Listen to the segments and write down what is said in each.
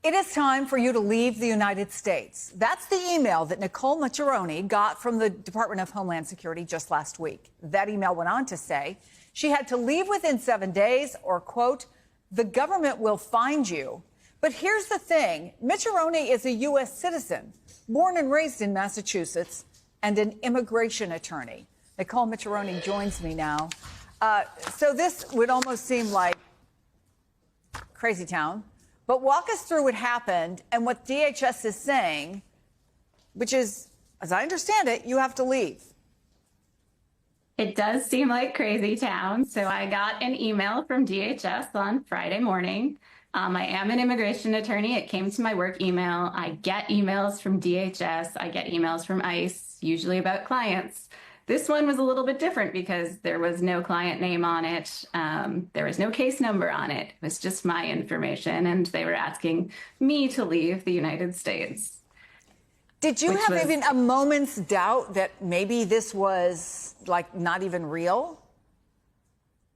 It is time for you to leave the United States. That's the email that Nicole Maccheroni got from the Department of Homeland Security just last week. That email went on to say she had to leave within 7 days or, quote, the government will find you. But here's the thing. Maccheroni is a U.S. citizen, born and raised in Massachusetts, and an immigration attorney. Nicole Maccheroni joins me now. So this would almost seem like crazy town. But walk us through what happened and what DHS is saying, which is, as I understand it, you have to leave. It does seem like crazy town. So I got an email from DHS on Friday morning. I am an immigration attorney. It came to my work email. I get emails from DHS. I get emails from ICE, usually about clients. This one was a little bit different because there was no client name on it. There was no case number on it. It was just my information, and they were asking me to leave the United States. Did you have even a moment's doubt that maybe this was, like, not even real?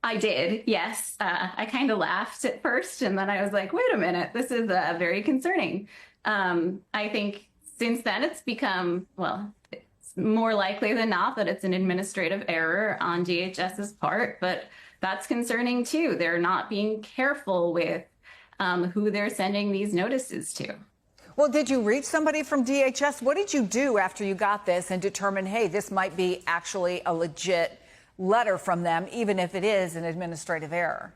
I did, yes. I kind of laughed at first, and then I was like, wait a minute, this is very concerning. I think since then it's become, well, more likely than not that it's an administrative error on DHS's part, but that's concerning too. They're not being careful with who they're sending these notices to. Well, did you reach somebody from DHS? What did you do after you got this and determined, hey, this might be actually a legit letter from them, even if it is an administrative error?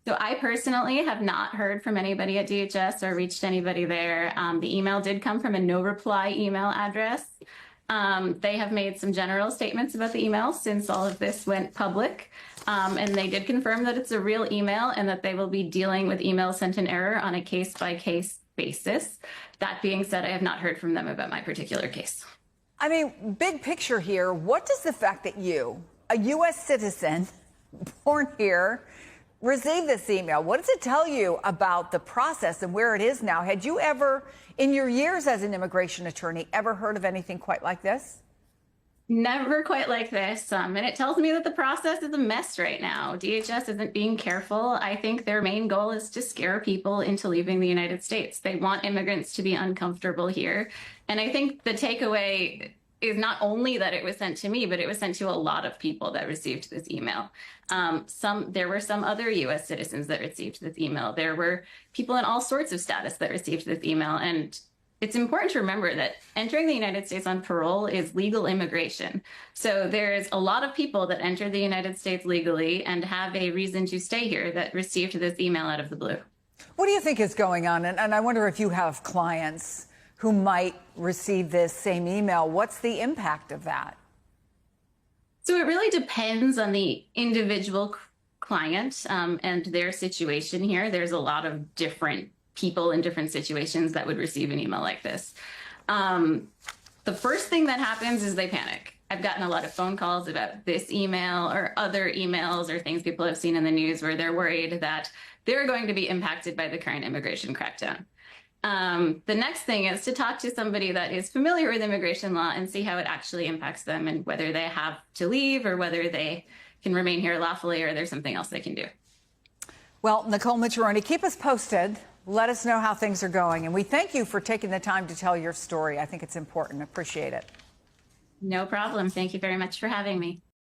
So I personally have not heard from anybody at DHS or reached anybody there. The email did come from a no reply email address. They have made some general statements about the email since all of this went public, and they did confirm that it's a real email and that they will be dealing with emails sent in error on a case-by-case basis. That being said, I have not heard from them about my particular case. I mean, big picture here, what does the fact that you, a U.S. citizen, born here, received this email, what does it tell you about the process and where it is now? Had you ever, in your years as an immigration attorney, ever heard of anything quite like this? Never quite like this. And it tells me that the process is a mess right now. DHS isn't being careful. I think their main goal is to scare people into leaving the United States. They want immigrants to be uncomfortable here. And I think the takeaway is not only that it was sent to me, but it was sent to a lot of people that received this email. There were some other U.S. citizens that received this email. There were people in all sorts of status that received this email. And it's important to remember that entering the United States on parole is legal immigration. So there's a lot of people that enter the United States legally and have a reason to stay here that received this email out of the blue. What do you think is going on? And I wonder if you have clients who might receive this same email. What's the impact of that? So it really depends on the individual client and their situation here. There's a lot of different people in different situations that would receive an email like this. The first thing that happens is they panic. I've gotten a lot of phone calls about this email or other emails or things people have seen in the news where they're worried that they're going to be impacted by the current immigration crackdown. The next thing is to talk to somebody that is familiar with immigration law and see how it actually impacts them and whether they have to leave or whether they can remain here lawfully or there's something else they can do. Well, Nicole Maccheroni, keep us posted. Let us know how things are going. And we thank you for taking the time to tell your story. I think it's important. Appreciate it. No problem. Thank you very much for having me.